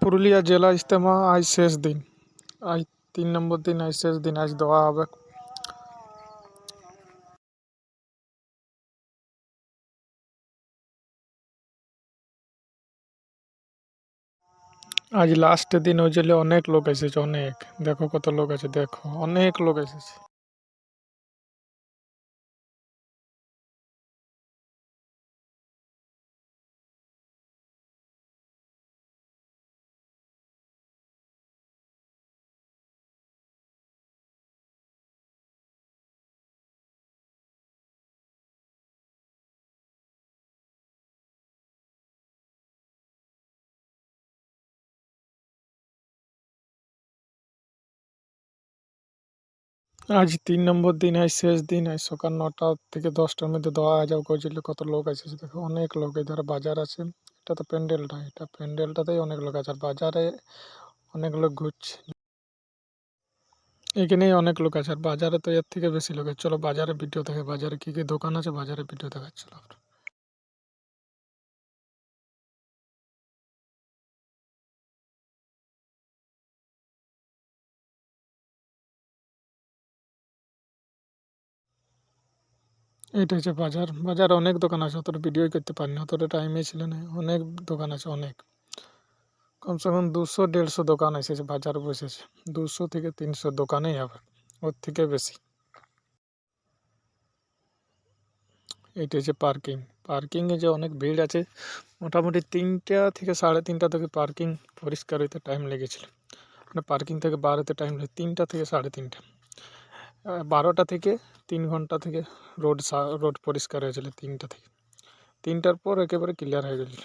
পুরুলিয়া জেলা ইজতেমা আজ শেষ দিন। আজ 3 নম্বর দিন, আজ শেষ দিন, আজ দোয়া হবে। আজ লাস্ট দিন, ওই জন্য অনেক লোক এসেছে, অনেক। দেখো কত লোক আছে, দেখো অনেক লোক এসেছে। আজ 3 নম্বর দিন, আজ শেষ দিন। আজ সকাল 9টা থেকে 10টার মধ্যে দোয়া আজাব করেছিল। কত লোক এসেছে দেখো, অনেক লোক। এধারে বাজার আছে, এটা তো প্যান্ডেলটা, এটা প্যান্ডেলটাতেই অনেক লোক আছে, আর বাজারে অনেক লোক ঘুরছে। এখানেই অনেক লোক আছে, আর বাজারে তো এর থেকে বেশি লোক আছে। চলো বাজারে ভিডিও দেখে, বাজারে কি কি দোকান আছে, বাজারে ভিডিও দেখাচ্ছিল। এইটা হচ্ছে বাজার। বাজারে অনেক দোকান আছে, অতটা ভিডিওই করতে পারিনি, অতটা টাইমই ছিল না। অনেক দোকান আছে, অনেক। কমসে কম 200-150 দোকান এসেছে, বাজার বসেছে। 200 থেকে 300 দোকানেই হবে, ওর থেকে বেশি। এইটা হচ্ছে পার্কিং। পার্কিংয়ে যে অনেক ভিড় আছে, মোটামুটি 3টা থেকে 3:30 থেকে পার্কিং পরিষ্কার হইতে টাইম লেগেছিল। মানে পার্কিং থেকে বার হতে টাইম লাগে 3টা থেকে 3:30। 12টা থেকে 3 ঘন্টা থেকে রোড পরিষ্কার হয়েছিল 3টা থেকে। 3টার পর একেবারে ক্লিয়ার হয়ে গেছিল।